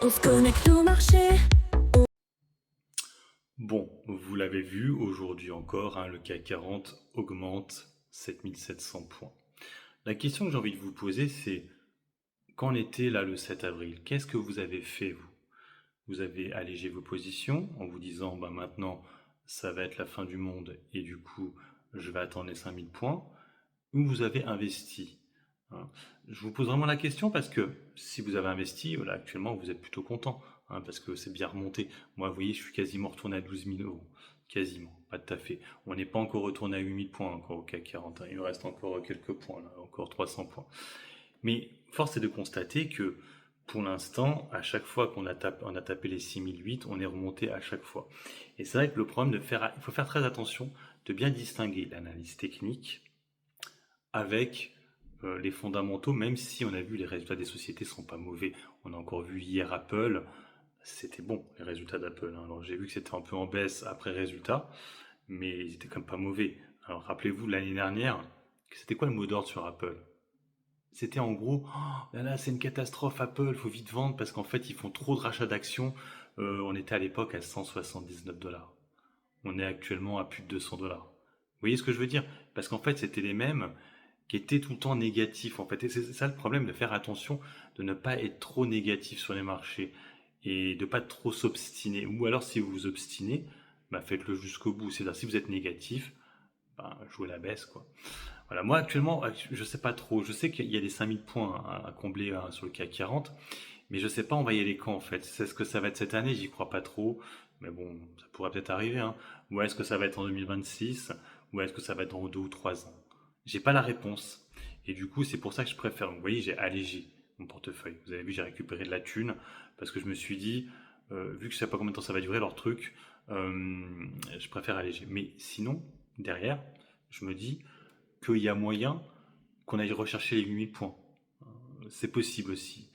On se connecte au marché. Bon, vous l'avez vu, aujourd'hui encore, le CAC 40 augmente 7700 points. La question que j'ai envie de vous poser, c'est qu'en était là le 7 avril? Qu'est-ce que vous avez fait, vous? Vous avez allégé vos positions en vous disant, bah maintenant, ça va être la fin du monde et du coup, je vais attendre les 5000 points, ou vous avez investi, hein. Je vous pose vraiment la question parce que si vous avez investi, voilà, actuellement, vous êtes plutôt content, hein, parce que c'est bien remonté. Moi, vous voyez, je suis quasiment retourné à 12 000 euros. Quasiment, pas tout à fait. On n'est pas encore retourné à 8000 points encore au CAC 40, hein. Il nous reste encore quelques points, là, encore 300 points. Mais force est de constater que pour l'instant, à chaque fois on a tapé les 6008, on est remonté à chaque fois. Et c'est vrai que le problème il faut faire très attention de bien distinguer l'analyse technique avec les fondamentaux, même si on a vu les résultats des sociétés sont pas mauvais. On a encore vu hier Apple, c'était bon les résultats d'Apple, hein. Alors j'ai vu que c'était un peu en baisse après résultat, mais ils étaient quand même pas mauvais. Alors rappelez-vous l'année dernière, c'était quoi le mot d'ordre sur Apple? C'était en gros, oh, là là, c'est une catastrophe Apple, faut vite vendre parce qu'en fait ils font trop de rachats d'actions. On était à l'époque à 179 $. On est actuellement à plus de 200 $. Vous voyez ce que je veux dire? Parce qu'en fait c'était les mêmes qui étaient tout le temps négatifs en fait. Et c'est ça le problème, de faire attention, de ne pas être trop négatif sur les marchés et de pas trop s'obstiner. Ou alors si vous vous obstinez, bah, faites-le jusqu'au bout. C'est-à-dire si vous êtes négatif, bah, jouez la baisse quoi. Voilà, moi actuellement, je sais pas trop. Je sais qu'il y a des 5000 points à combler sur le CAC 40, mais je sais pas on va y aller quand en fait. C'est ce que ça va être cette année, j'y crois pas trop. Mais bon, ça pourrait peut-être arriver, hein. Ou est-ce que ça va être en 2026? Ou est-ce que ça va être dans 2 ou 3 ans? J'ai pas la réponse. Et du coup, c'est pour ça que je préfère. Vous voyez, j'ai allégé mon portefeuille. Vous avez vu, j'ai récupéré de la thune parce que je me suis dit, vu que je sais pas combien de temps ça va durer leur truc, je préfère alléger. Mais sinon, derrière, je me dis qu'il y a moyen qu'on aille rechercher les 8000 points. C'est possible aussi.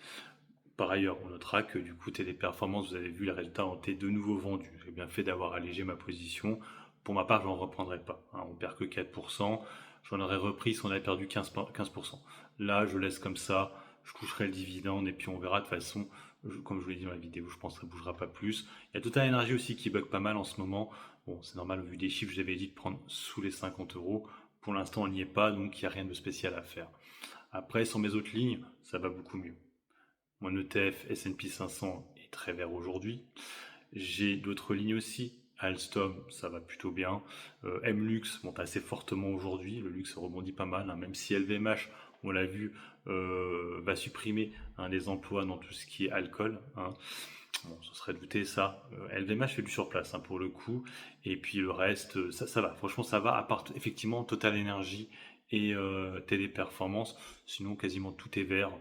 Par ailleurs, on notera que du coup, Téléperformance, vous avez vu, les résultats ont été de nouveau vendus. J'ai bien fait d'avoir allégé ma position. Pour ma part, je n'en reprendrai pas, hein. On perd que 4%. J'en aurais repris si on avait perdu 15%. Là, je laisse comme ça. Je coucherai le dividende et puis on verra de toute façon. Comme je vous l'ai dit dans la vidéo, je pense que ça ne bougera pas plus. Il y a Total Energy aussi qui bug pas mal en ce moment. Bon, c'est normal au vu des chiffres, je l'avais dit de prendre sous les 50 euros. Pour l'instant, on n'y est pas, donc il n'y a rien de spécial à faire. Après, sur mes autres lignes, ça va beaucoup mieux. Mon ETF S&P 500 est très vert aujourd'hui. J'ai d'autres lignes aussi. Alstom, ça va plutôt bien. MLux monte assez fortement aujourd'hui. Le luxe rebondit pas mal, hein, même si LVMH, on l'a vu, va supprimer, hein, des emplois dans tout ce qui est alcool, hein. Bon, ce serait douter ça. LVMH fait du surplace, hein, pour le coup. Et puis le reste, ça va. Franchement, ça va. À part effectivement Total Energy et Téléperformance. Sinon, quasiment tout est vert.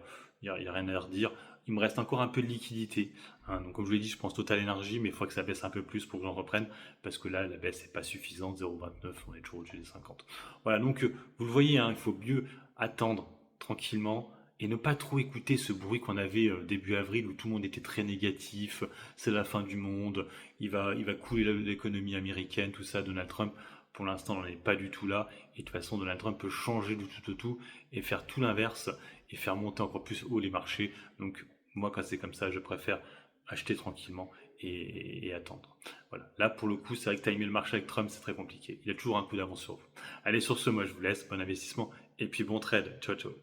Il y a rien à redire. Il me reste encore un peu de liquidité, hein. Donc, comme je vous l'ai dit, je pense Total Energy, mais il faut que ça baisse un peu plus pour que j'en reprenne. Parce que là, la baisse n'est pas suffisante. 0,29, on est toujours au-dessus des 50. Voilà, donc vous le voyez, hein, il faut mieux attendre tranquillement et ne pas trop écouter ce bruit qu'on avait début avril où tout le monde était très négatif, c'est la fin du monde, il va couler l'économie américaine, tout ça, Donald Trump. Pour l'instant, on n'en est pas du tout là. Et de toute façon, Donald Trump peut changer du tout au tout et faire tout l'inverse et faire monter encore plus haut les marchés. Donc, moi, quand c'est comme ça, je préfère acheter tranquillement et attendre. Voilà. Là, pour le coup, c'est vrai que timer le marché avec Trump, c'est très compliqué. Il a toujours un peu d'avance sur vous. Allez, sur ce, moi, je vous laisse. Bon investissement et puis bon trade. Ciao, ciao.